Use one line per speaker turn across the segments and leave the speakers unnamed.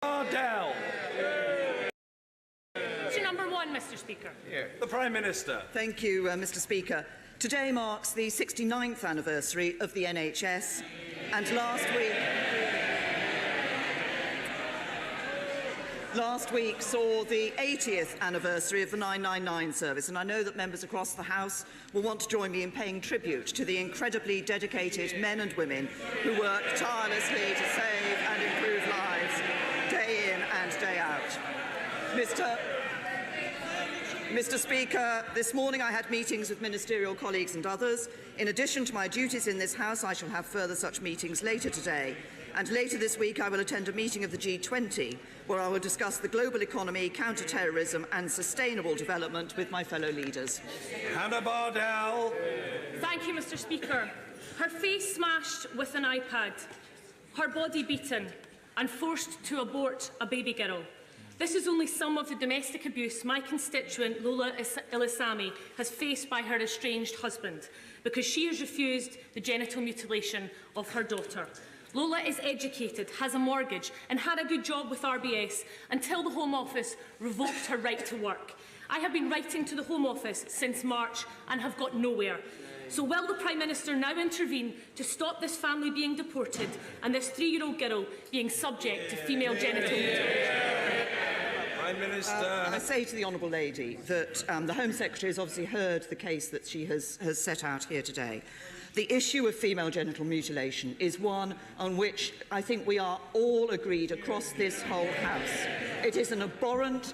Ardell.
Question number 1, Mr. Speaker.
The Prime Minister.
Thank you, Mr. Speaker. Today marks the 69th anniversary of the NHS, and last week saw the 80th anniversary of the 999 service, and I know that members across the House will want to join me in paying tribute to the incredibly dedicated men and women who work tirelessly to save and improve lives day in and day out. Mr. Speaker, this morning I had meetings with ministerial colleagues and others. In addition to my duties in this House, I shall have further such meetings later today. And later this week I will attend a meeting of the G20 where I will discuss the global economy, counter-terrorism and sustainable development with my fellow leaders.
Hannah Bardell.
Thank you, Mr. Speaker. Her face smashed with an iPad, her body beaten and forced to abort a baby girl. This is only some of the domestic abuse my constituent Lola Ilisami has faced by her estranged husband because she has refused the genital mutilation of her daughter. Lola is educated, has a mortgage and had a good job with RBS until the Home Office revoked her right to work. I have been writing to the Home Office since March and have got nowhere. So will the Prime Minister now intervene to stop this family being deported and this 3-year-old girl being subject to female genital mutilation?
Prime Minister.
I say to the Honourable Lady that the Home Secretary has obviously heard the case that she has set out here today. The issue of female genital mutilation is one on which I think we are all agreed across this whole House. It is an abhorrent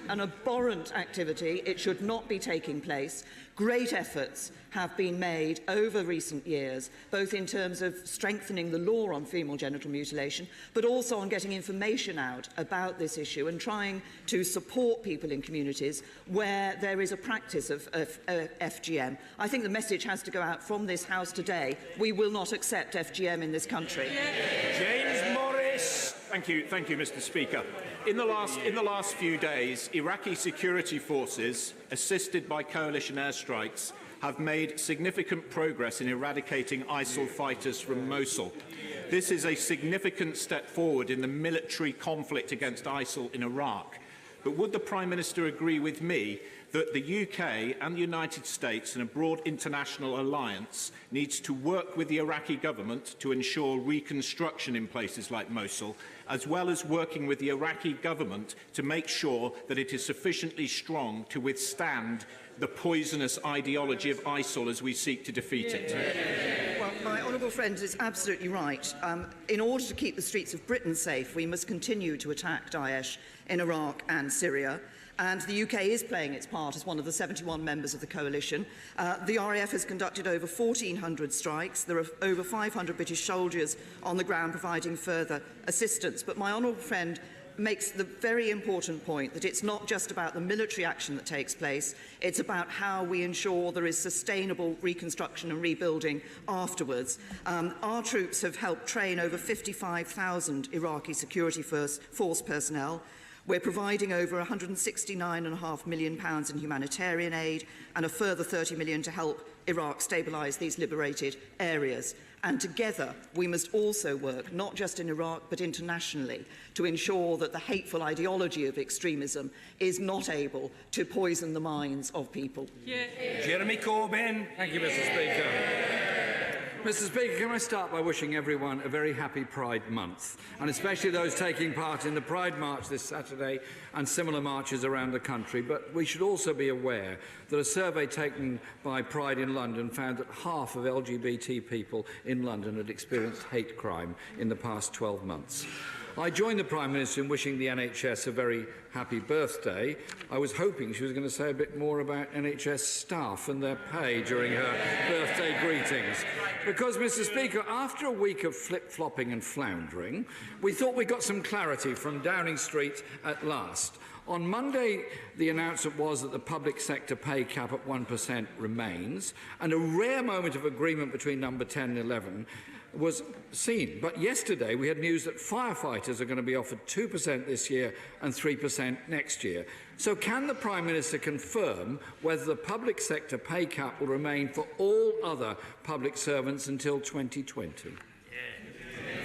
activity. It should not be taking place. Great efforts have been made over recent years, both in terms of strengthening the law on female genital mutilation, but also on getting information out about this issue and trying to support people in communities where there is a practice of FGM. I think the message has to go out from this House today. We will not accept FGM in this country.
James Morris.
Thank you, Mr. Speaker. In the last few days, Iraqi security forces, assisted by coalition airstrikes, have made significant progress in eradicating ISIL fighters from Mosul. This is a significant step forward in the military conflict against ISIL in Iraq. But would the Prime Minister agree with me that the UK and the United States and a broad international alliance needs to work with the Iraqi government to ensure reconstruction in places like Mosul, as well as working with the Iraqi government to make sure that it is sufficiently strong to withstand the poisonous ideology of ISIL as we seek to defeat it?
Well, my honourable friend is absolutely right. In order to keep the streets of Britain safe, we must continue to attack Daesh in Iraq and Syria. And the UK is playing its part as one of the 71 members of the coalition. The RAF has conducted over 1,400 strikes. There are over 500 British soldiers on the ground providing further assistance. But my honourable friend makes the very important point that it's not just about the military action that takes place, it's about how we ensure there is sustainable reconstruction and rebuilding afterwards. Our troops have helped train over 55,000 Iraqi security force personnel. We're providing over £169.5 million in humanitarian aid and a further £30 million to help Iraq stabilise these liberated areas. And together we must also work, not just in Iraq but internationally, to ensure that the hateful ideology of extremism is not able to poison the minds of people.
Jeremy Corbyn.
Thank you, Mr. Speaker. Mr. Speaker, can I start by wishing everyone a very happy Pride Month, and especially those taking part in the Pride March this Saturday and similar marches around the country. But we should also be aware that a survey taken by Pride in London found that half of LGBT people in London had experienced hate crime in the past 12 months. I joined the Prime Minister in wishing the NHS a very happy birthday. I was hoping she was going to say a bit more about NHS staff and their pay during her birthday greetings. Because, Mr. Speaker, after a week of flip-flopping and floundering, we thought we got some clarity from Downing Street at last. On Monday, the announcement was that the public sector pay cap at 1% remains, and a rare moment of agreement between number 10 and 11 was seen. But yesterday we had news that firefighters are going to be offered 2% this year and 3% next year. So can the Prime Minister confirm whether the public sector pay cap will remain for all other public servants until 2020?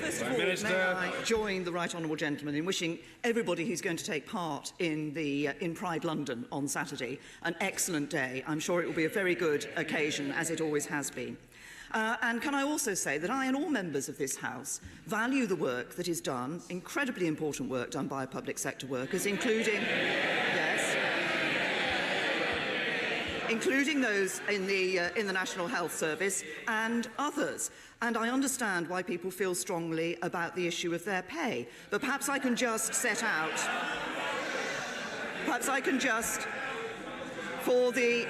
First of all, may I join the Right Honourable Gentleman in wishing everybody who's going to take part in Pride London on Saturday an excellent day. I'm sure it will be a very good occasion, as it always has been. And can I also say that I and all members of this House value the work that is done, incredibly important work done by public sector workers, including those in the National Health Service and others. And I understand why people feel strongly about the issue of their pay. But perhaps I can just set out, for the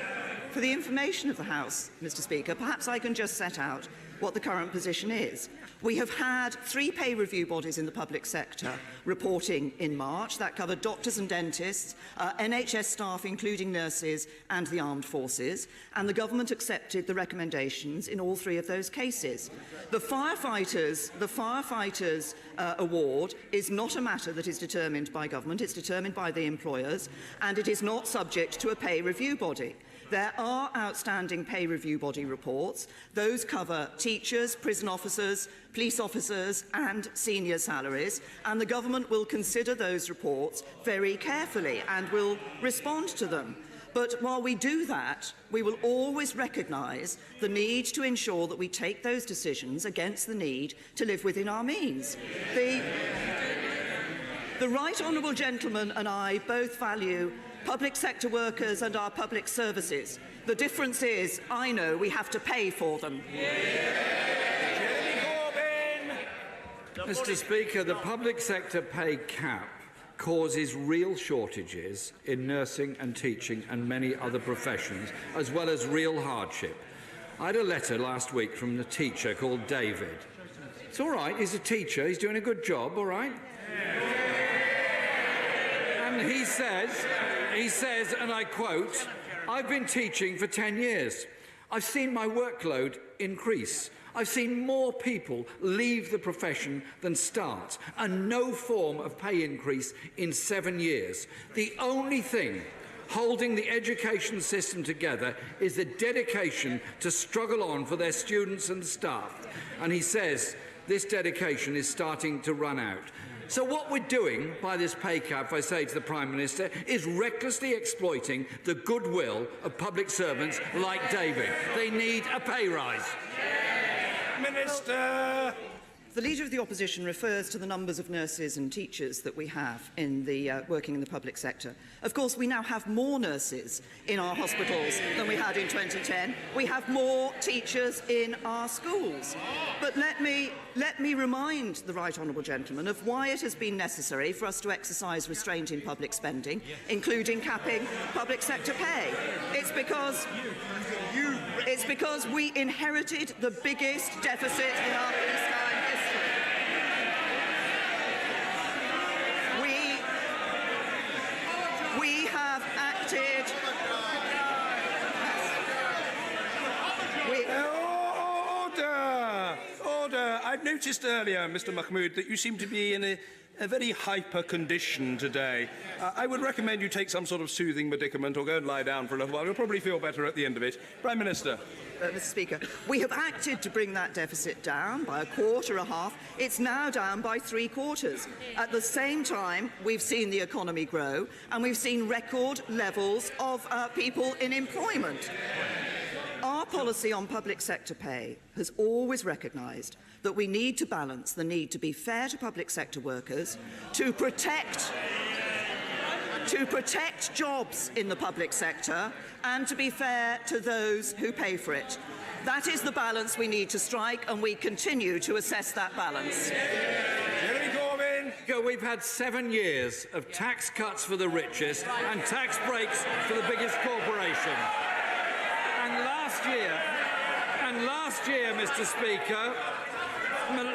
information of the House, Mr. Speaker, perhaps I can just set out what the current position is. We have had 3 pay review bodies in the public sector reporting in March. That covered doctors and dentists, NHS staff, including nurses, and the armed forces. And the government accepted the recommendations in all 3 of those cases. The firefighters award is not a matter that is determined by government. It's determined by the employers, and it is not subject to a pay review body. There are outstanding pay review body reports. Those cover teachers, prison officers, police officers and senior salaries, and the government will consider those reports very carefully and will respond to them. But while we do that, we will always recognise the need to ensure that we take those decisions against the need to live within our means. The Right Honourable Gentleman and I both value public sector workers and our public services. The difference is, I know we have to pay for them.
Mr. Speaker, the public sector pay cap causes real shortages in nursing and teaching and many other professions, as well as real hardship. I had a letter last week from a teacher called David. It's all right, he's a teacher, he's doing a good job, all right? And he says, and I quote, "I've been teaching for 10 years. I've seen my workload increase. I've seen more people leave the profession than start, and no form of pay increase in 7 years. The only thing holding the education system together is the dedication to struggle on for their students and staff." And he says this dedication is starting to run out. So what we're doing by this pay cap, if I say to the Prime Minister, is recklessly exploiting the goodwill of public servants like David. They need a pay rise.
Minister!
The Leader of the Opposition refers to the numbers of nurses and teachers that we have in working in the public sector. Of course, we now have more nurses in our hospitals than we had in 2010. We have more teachers in our schools. But let me remind the Right Honourable Gentleman of why it has been necessary for us to exercise restraint in public spending, including capping public sector pay. It's because we inherited the biggest deficit in our peacetime history. We have acted.
Order! I've noticed earlier, Mr. Mahmood, that you seem to be in a very hyper condition today. I would recommend you take some sort of soothing medicament or go and lie down for a little while. You'll probably feel better at the end of it. Prime Minister.
Mr. Speaker, we have acted to bring that deficit down by a quarter, a half. It's now down by 3/4. At the same time, we've seen the economy grow and we've seen record levels of people in employment. Our policy on public sector pay has always recognised that we need to balance the need to be fair to public sector workers, to protect jobs in the public sector, and to be fair to those who pay for it. That is the balance we need to strike, and we continue to assess that balance.
Jeremy Corbyn.
We've had 7 years of tax cuts for the richest and tax breaks for the biggest corporation. And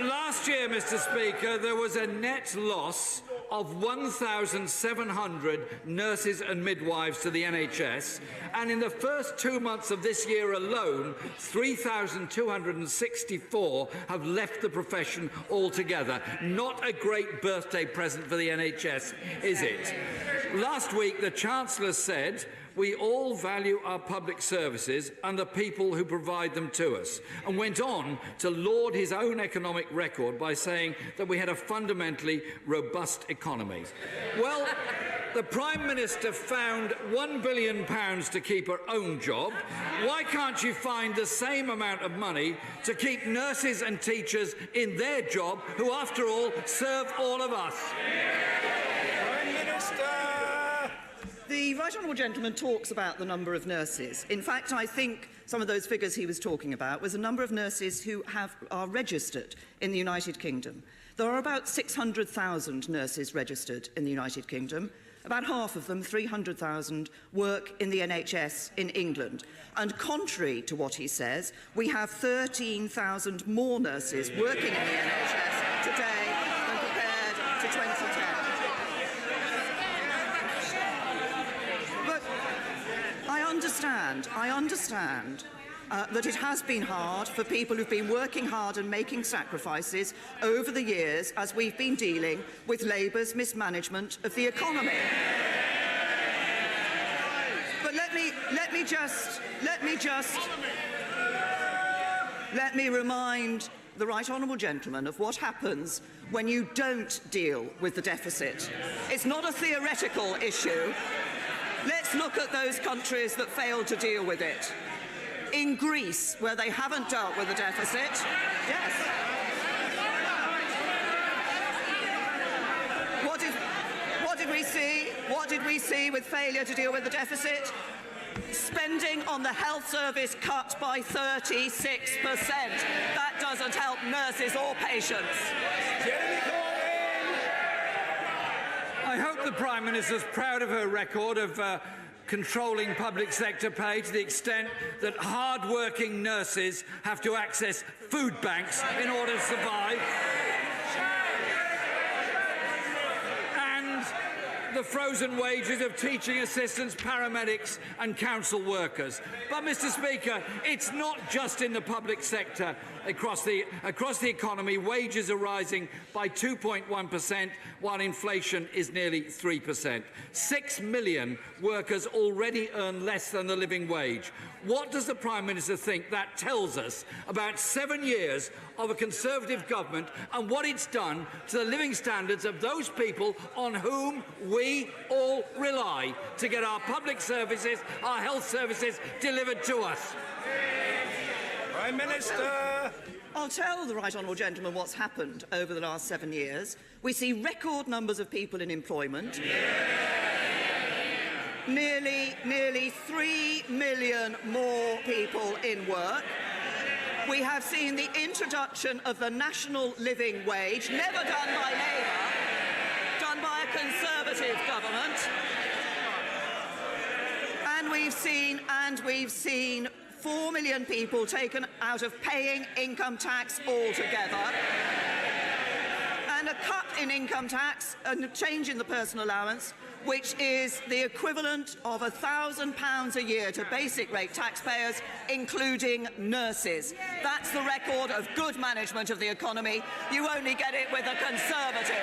last year, Mr. Speaker, there was a net loss of 1,700 nurses and midwives to the NHS, and in the first 2 months of this year alone, 3,264 have left the profession altogether. Not a great birthday present for the NHS, is it? Last week, the Chancellor said, "We all value our public services and the people who provide them to us," and went on to laud his own economic record by saying that we had a fundamentally robust economy. Well, the Prime Minister found £1 billion to keep her own job. Why can't you find the same amount of money to keep nurses and teachers in their job, who, after all, serve all of us?
Prime Minister!
The right honourable gentleman talks about the number of nurses. In fact, I think some of those figures he was talking about was the number of nurses who are registered in the United Kingdom. There are about 600,000 nurses registered in the United Kingdom. About half of them, 300,000, work in the NHS in England. And contrary to what he says, we have 13,000 more nurses working in the NHS today than compared to 2010. But I understand that it has been hard for people who've been working hard and making sacrifices over the years as we've been dealing with Labour's mismanagement of the economy. But let me remind the right honourable gentleman of what happens when you don't deal with the deficit. It's not a theoretical issue. Let's look at those countries that failed to deal with it. In Greece, where they haven't dealt with the deficit, yes. What did we see? What did we see with failure to deal with the deficit? Spending on the health service cut by 36%. That doesn't help nurses or patients.
I hope the Prime Minister's proud of her record of controlling public sector pay to the extent that hard-working nurses have to access food banks in order to survive. And the frozen wages of teaching assistants, paramedics and council workers. But, Mr. Speaker, it's not just in the public sector. Across the economy, wages are rising by 2.1%, while inflation is nearly 3%. 6 million workers already earn less than the living wage. What does the Prime Minister think that tells us about 7 years of a Conservative government and what it's done to the living standards of those people on whom we all rely to get our public services, our health services delivered to us?
Prime Minister!
I'll tell the right honourable gentleman what's happened over the last 7 years. We see record numbers of people in employment. Nearly 3 million more people in work. We have seen the introduction of the national living wage, never done by Labour, done by a Conservative government. And we've seen 4 million people taken out of paying income tax altogether. And a cut in income tax and a change in the personal allowance, which is the equivalent of £1,000 a year to basic rate taxpayers, including nurses. That's the record of good management of the economy. You only get it with the Conservatives.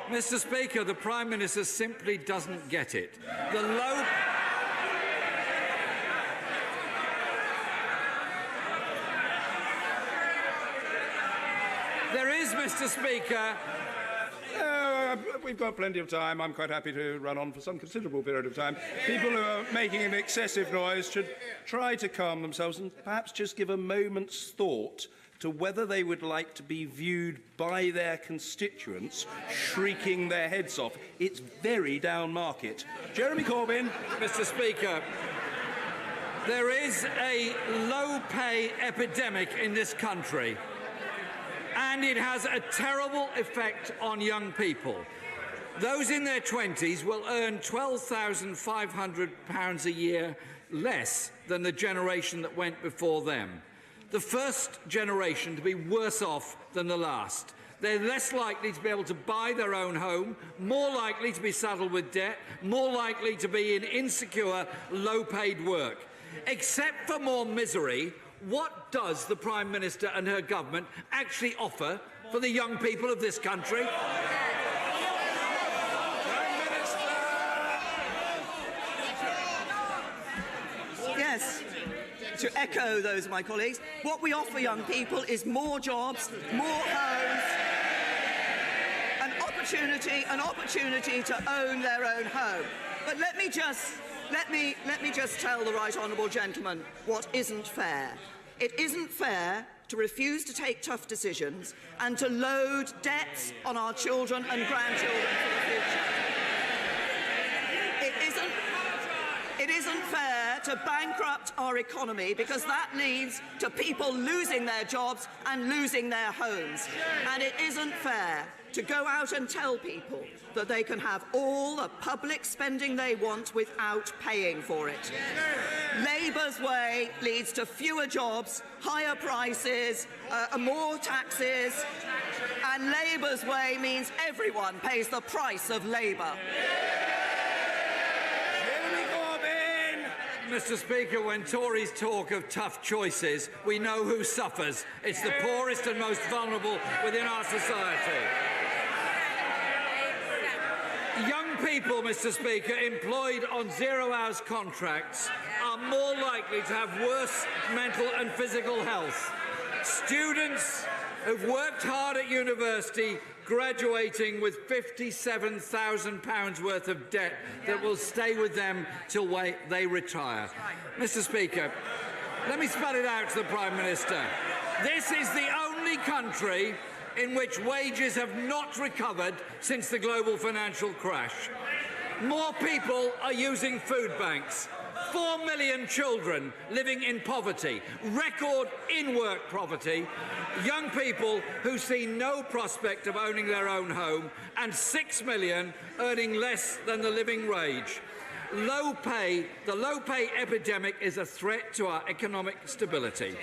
Mr. Speaker, the Prime Minister simply doesn't get it. The low... There is, Mr. Speaker...
We've got plenty of time. I'm quite happy to run on for some considerable period of time. People who are making an excessive noise should try to calm themselves and perhaps just give a moment's thought to whether they would like to be viewed by their constituents shrieking their heads off. It's very down market. Jeremy Corbyn.
Mr. Speaker, there is a low-pay epidemic in this country, and it has a terrible effect on young people. Those in their 20s will earn £12,500 a year less than the generation that went before them. The first generation to be worse off than the last. They're less likely to be able to buy their own home, more likely to be saddled with debt, more likely to be in insecure, low-paid work. Except for more misery, what does the Prime Minister and her government actually offer for the young people of this country?
Yes, to echo those of my colleagues, what we offer young people is more jobs, more homes, an opportunity to own their own home. But let me just tell the right honourable gentleman what isn't fair. It isn't fair to refuse to take tough decisions and to load debts on our children and grandchildren for the future. It isn't fair to bankrupt our economy, because that leads to people losing their jobs and losing their homes. And it isn't fair to go out and tell people that they can have all the public spending they want without paying for it. Labour's way leads to fewer jobs, higher prices, more taxes, and Labour's way means everyone pays the price of Labour.
Mr. Speaker, when Tories talk of tough choices, we know who suffers. It's the poorest and most vulnerable within our society. Young people, Mr. Speaker, employed on zero-hours contracts are more likely to have worse mental and physical health. Students who've worked hard at university graduating with £57,000 worth of debt that will stay with them till they retire. Mr. Speaker, let me spell it out to the Prime Minister. This is the only country in which wages have not recovered since the global financial crash. More people are using food banks. 4 million children living in poverty, record in-work poverty, young people who see no prospect of owning their own home, and 6 million earning less than the living wage. The low pay epidemic is a threat to our economic stability.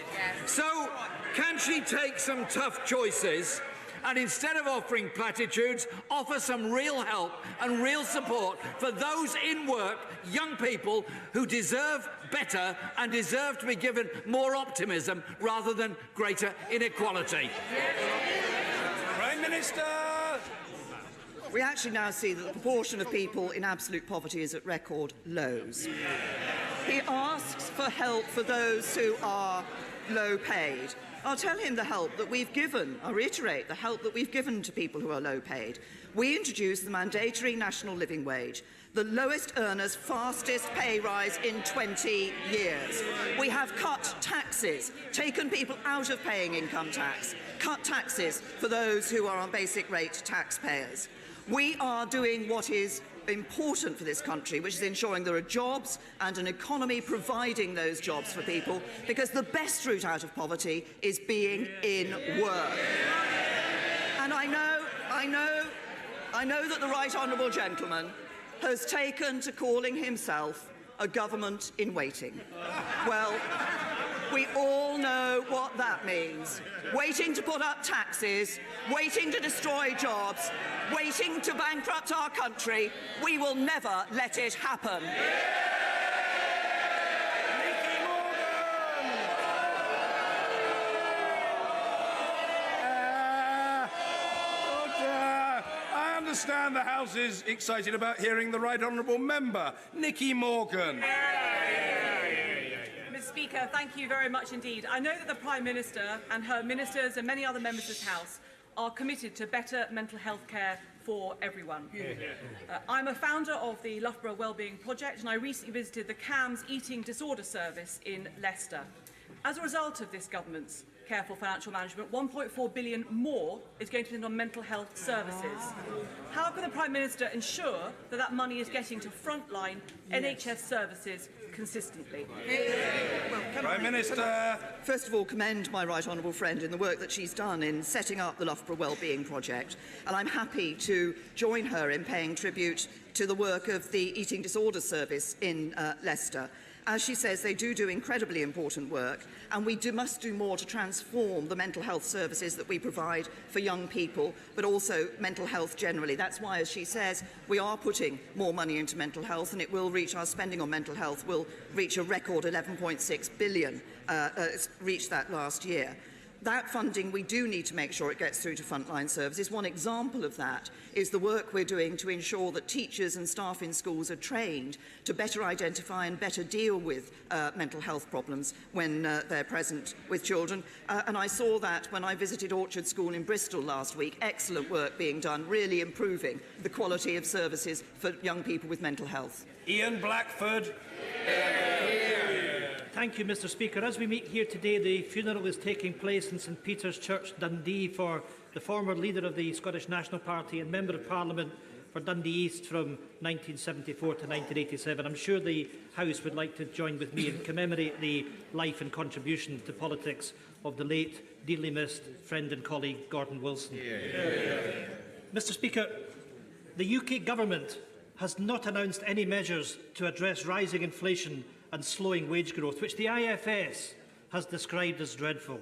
So, can she take some tough choices and, instead of offering platitudes, offer some real help and real support for those in work, young people who deserve better and deserve to be given more optimism rather than greater inequality?
Prime Minister!
We actually now see that the proportion of people in absolute poverty is at record lows. He asks for help for those who are low paid. I'll tell him the help that we've given. I'll reiterate the help that we've given to people who are low paid. We introduced the mandatory national living wage, the lowest earners' fastest pay rise in 20 years. We have cut taxes, taken people out of paying income tax, cut taxes for those who are on basic rate taxpayers. We are doing what is important for this country, which is ensuring there are jobs and an economy providing those jobs for people, because the best route out of poverty is being in work. And I know that the right honourable gentleman has taken to calling himself a government in waiting. Well, we all know what that means. Waiting to put up taxes, waiting to destroy jobs, waiting to bankrupt our country. We will never let it happen.
I understand the House is excited about hearing the right honourable member, Nicky Morgan.
Mr. Speaker, thank you very much indeed. I know that the Prime Minister and her ministers and many other members of this House are committed to better mental health care for everyone. I'm a founder of the Loughborough Wellbeing Project, and I recently visited the CAMS Eating Disorder Service in Leicester. As a result of this government's careful financial management, 1.4 billion more is going to be spent on mental health services. How can the Prime Minister ensure that that money is getting to frontline NHS services consistently?
Prime Minister.
First of all, commend my right honourable friend in the work that she's done in setting up the Loughborough Wellbeing Project, and I'm happy to join her in paying tribute to the work of the Eating Disorder Service in Leicester. As she says, they do incredibly important work, and we must do more to transform the mental health services that we provide for young people, but also mental health generally. That's why, as she says, we are putting more money into mental health, and it will reach, our spending on mental health will reach a record 11.6 billion, reached that last year. That funding, we do need to make sure it gets through to frontline services. One example of that is the work we're doing to ensure that teachers and staff in schools are trained to better identify and better deal with mental health problems when they're present with children. And I saw that when I visited Orchard School in Bristol last week. Excellent work being done, really improving the quality of services for young people with mental health.
Ian Blackford.
Thank you, Mr. Speaker. As we meet here today, the funeral is taking place in St Peter's Church, Dundee, for the former leader of the Scottish National Party and Member of Parliament for Dundee East from 1974 to 1987. I'm sure the House would like to join with me and commemorate the life and contribution to politics of the late, dearly missed friend and colleague Gordon Wilson. Mr. Speaker, the UK Government has not announced any measures to address rising inflation and slowing wage growth, which the IFS has described as dreadful.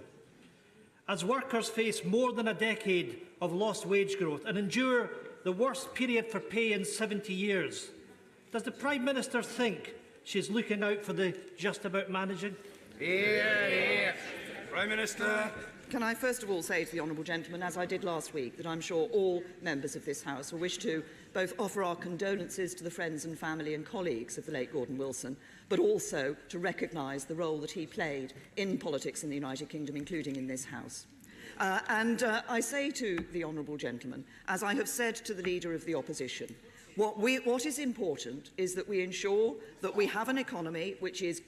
As workers face more than a decade of lost wage growth and endure the worst period for pay in 70 years, does the Prime Minister think she's looking out for the just about managing?
Prime Minister.
Can I first of all say to the honourable gentleman, as I did last week, that I'm sure all members of this House will wish to both offer our condolences to the friends and family and colleagues of the late Gordon Wilson, but also to recognise the role that he played in politics in the United Kingdom, including in this House. I say to the honourable gentleman, as I have said to the Leader of the Opposition, what is important is that we ensure that we have an economy which is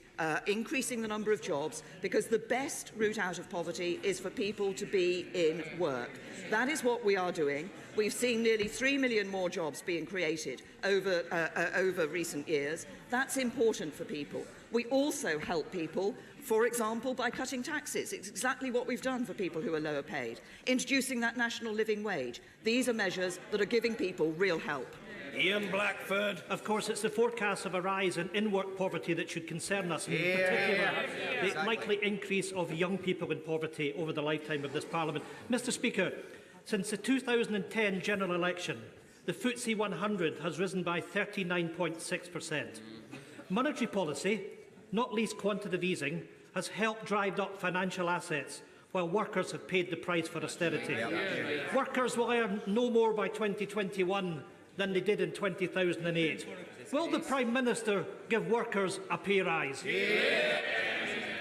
increasing the number of jobs, because the best route out of poverty is for people to be in work. That is what we are doing. We've seen nearly 3 million more jobs being created over recent years. That's important for people. We also help people, for example, by cutting taxes. It's exactly what we've done for people who are lower paid. Introducing that national living wage. These are measures that are giving people real help.
Ian Blackford.
Of course, it's the forecast of a rise in in-work poverty that should concern us, and in particular the likely increase of young people in poverty over the lifetime of this Parliament. Mr. Speaker, since the 2010 general election, the FTSE 100 has risen by 39.6%. Monetary policy, not least quantitative easing, has helped drive up financial assets, while workers have paid the price for austerity. Workers will earn no more by 2021 than they did in 2008. Will the Prime Minister give workers a pay rise?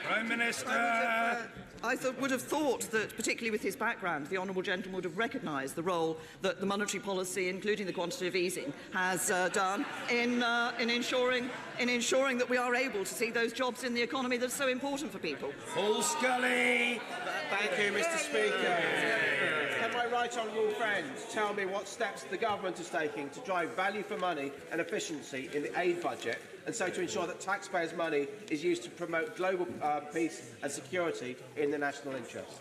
Prime Minister.
I would have thought that, particularly with his background, the honourable gentleman would have recognised the role that the monetary policy, including the quantitative easing, has done in ensuring that we are able to see those jobs in the economy that are so important for people.
Paul Scully.
Thank you, Mr. Speaker. Can my right honourable friends tell me what steps the government is taking to drive value for money and efficiency in the aid budget, and so to ensure that taxpayers' money is used to promote global peace and security in the national interest?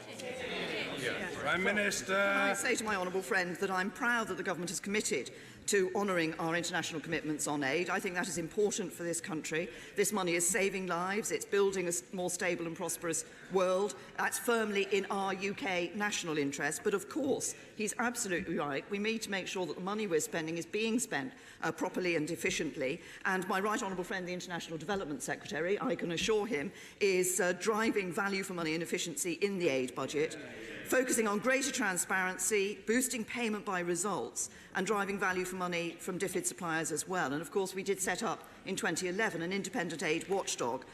Prime Minister.
I say to my honourable friend that I'm proud that the government is committed to honouring our international commitments on aid. I think that is important for this country. This money is saving lives, it's building a more stable and prosperous world. That's firmly in our UK national interest. But of course, he's absolutely right. We need to make sure that the money we're spending is being spent properly and efficiently. And my right honourable friend, the International Development Secretary, I can assure him, is driving value for money and efficiency in the aid budget, focusing on greater transparency, boosting payment by results, and driving value for money from DFID suppliers as well. And of course, we did set up in 2011 an independent aid watchdog,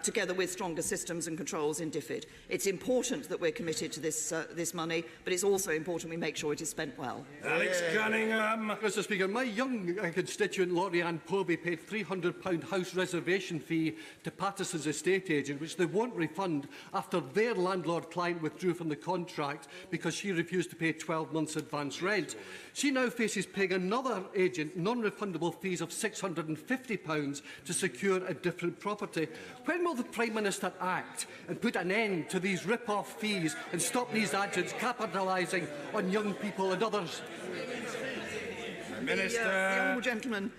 together with stronger systems and controls in DFID. It's important that we're committed to this money, but it's also important we make sure it is spent well.
Alex Cunningham.
Mr. Speaker, my young constituent Laurie-Anne Povey paid £300 house reservation fee to Patterson's estate agent, which they won't refund after their landlord-client withdrew from the contract because she refused to pay 12 months advance rent. She now faces paying another agent non-refundable fees of £650 to secure a different property. When will the Prime Minister act and put an end to these rip-off fees and stop these agents capitalising on young people and others?
Minister.
The honourable gentleman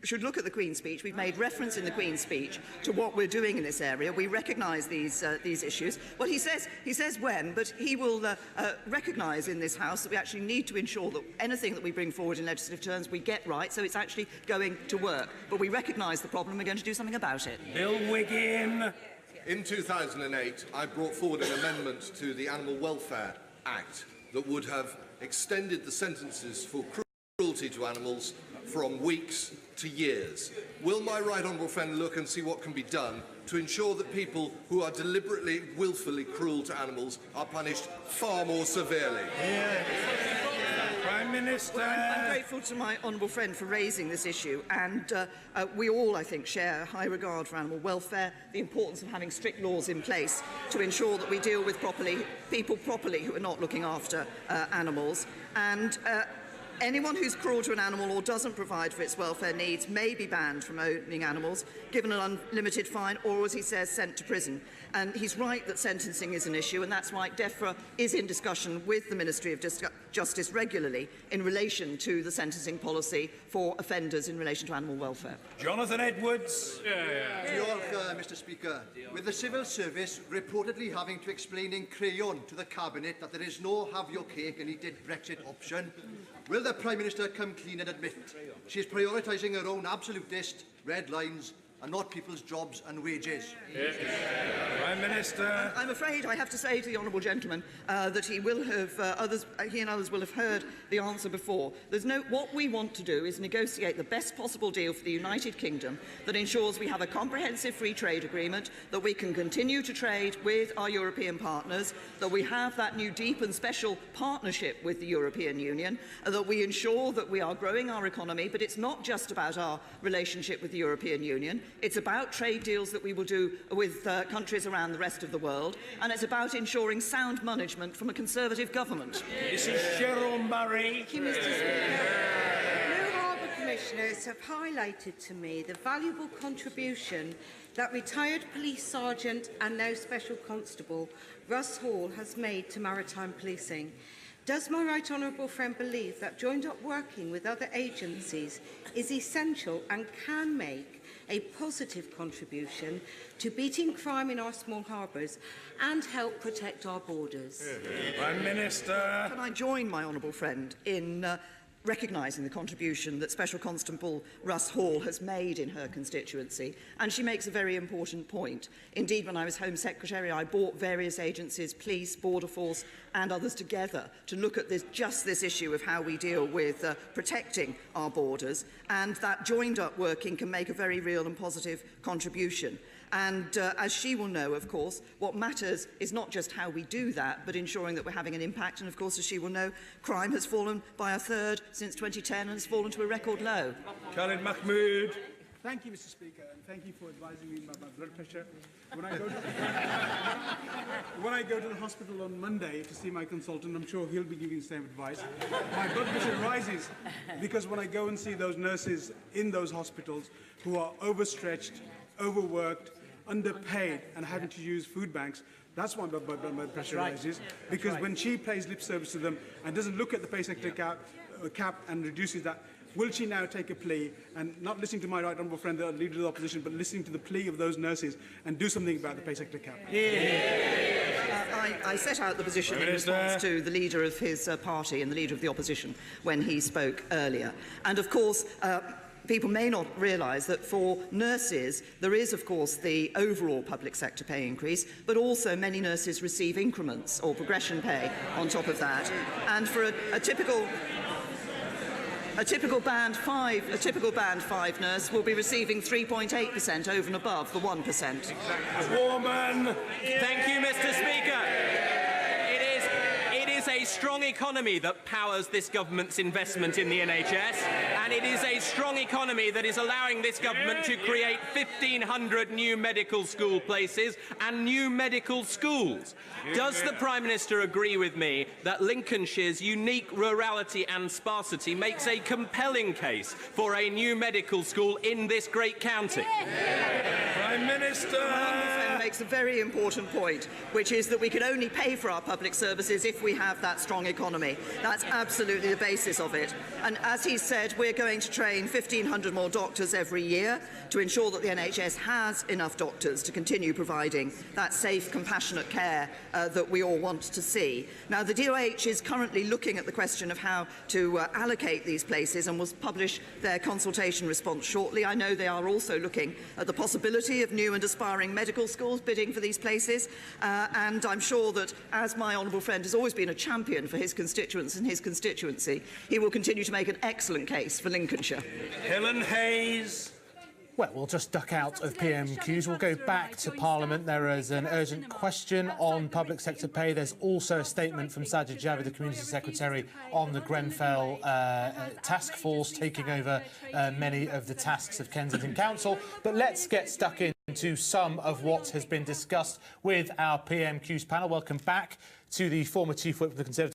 should look at the Queen's speech. We've made reference in the Queen's speech to what we're doing in this area. We recognise these issues. Well, he says when, but he will recognise in this House that we actually need to ensure that anything that we bring forward in legislative terms we get right, so it's actually going to work. But we recognise the problem. We're going to do something about it.
Bill Wiggin.
In 2008, I brought forward an amendment to the Animal Welfare Act that would have extended the sentences for cruelty to animals from weeks to years. Will my right honourable friend look and see what can be done to ensure that people who are deliberately, willfully cruel to animals are punished far more severely?
Prime Minister.
Well, I'm grateful to my honourable friend for raising this issue, and we all, I think, share a high regard for animal welfare, the importance of having strict laws in place to ensure that we deal with people properly who are not looking after animals. And anyone who's cruel to an animal or doesn't provide for its welfare needs may be banned from owning animals, given an unlimited fine, or, as he says, sent to prison. And he's right that sentencing is an issue, and that's why DEFRA is in discussion with the Ministry of Justice regularly in relation to the sentencing policy for offenders in relation to animal welfare.
Jonathan Edwards.
Mr Speaker. With the civil service reportedly having to explain in crayon to the Cabinet that there is no have your cake and eat it Brexit option, will the Prime Minister come clean and admit she is prioritising her own absolutist red lines and not people's jobs and wages?
Prime Minister.
I'm afraid I have to say to the honourable gentleman that he and others will have heard the answer before. What we want to do is negotiate the best possible deal for the United Kingdom that ensures we have a comprehensive free trade agreement, that we can continue to trade with our European partners, that we have that new deep and special partnership with the European Union, that we ensure that we are growing our economy, but it's not just about our relationship with the European Union. It's about trade deals that we will do with countries around the rest of the world, and it's about ensuring sound management from a Conservative government.
Mrs Cheryl Murray.
Thank you, Mr Speaker. Blue Harbour Commissioners have highlighted to me the valuable contribution that retired police sergeant and now special constable Russ Hall has made to maritime policing. Does my right honourable friend believe that joined-up working with other agencies is essential and can make a positive contribution to beating crime in our small harbours and help protect our borders?
Prime Minister.
Can I join my honourable friend in recognising the contribution that Special Constable Russ Hall has made in her constituency, and she makes a very important point. Indeed, when I was Home Secretary, I brought various agencies, police, border force and others together to look at this issue of how we deal with protecting our borders, and that joined-up working can make a very real and positive contribution. And as she will know, of course, what matters is not just how we do that, but ensuring that we're having an impact. And, of course, as she will know, crime has fallen by a third since 2010 and has fallen to a record low.
Khalid Mahmood.
Thank you, Mr Speaker, and thank you for advising me about my blood pressure. When I go to the hospital on Monday to see my consultant, I'm sure he'll be giving the same advice. My blood pressure rises because when I go and see those nurses in those hospitals who are overstretched, overworked, underpaid and having to use food banks, that's why my blood pressure rises. Because when she pays lip service to them and doesn't look at the pay sector cap and reduces that, will she now take a plea and not listening to my right honourable friend, the Leader of the Opposition, but listening to the plea of those nurses and do something about the pay sector cap?
I set out the position in response to the Leader of his party and the Leader of the Opposition when he spoke earlier. And, of course, people may not realise that for nurses there is, of course, the overall public sector pay increase, but also many nurses receive increments or progression pay on top of that. And for a typical band 5 nurse will be receiving 3.8% over and above the 1%.
Warman.
Thank you, Mr. Speaker. It is a strong economy that powers this government's investment in the NHS, and it is a strong economy that is allowing this government to create 1,500 new medical school places and new medical schools. Does the Prime Minister agree with me that Lincolnshire's unique rurality and sparsity makes a compelling case for a new medical school in this great county?
Prime Minister.
makes a very important point, which is that we can only pay for our public services if we have that strong economy. That's absolutely the basis of it. And as he said, we're going to train 1,500 more doctors every year to ensure that the NHS has enough doctors to continue providing that safe, compassionate care that we all want to see. Now, the DOH is currently looking at the question of how to allocate these places and will publish their consultation response shortly. I know they are also looking at the possibility of new and aspiring medical schools bidding for these places, and I'm sure that, as my honourable friend has always been a champion for his constituents and his constituency, he will continue to make an excellent case for Lincolnshire.
Helen Hayes.
Well, we'll just duck out of PMQs. We'll go back to Parliament. There is an urgent question on public sector pay. There's also a statement from Sajid Javid, the Community Secretary, on the Grenfell task force taking over many of the tasks of Kensington Council. But let's get stuck into some of what has been discussed with our PMQs panel. Welcome back to the former Chief Whip of the Conservative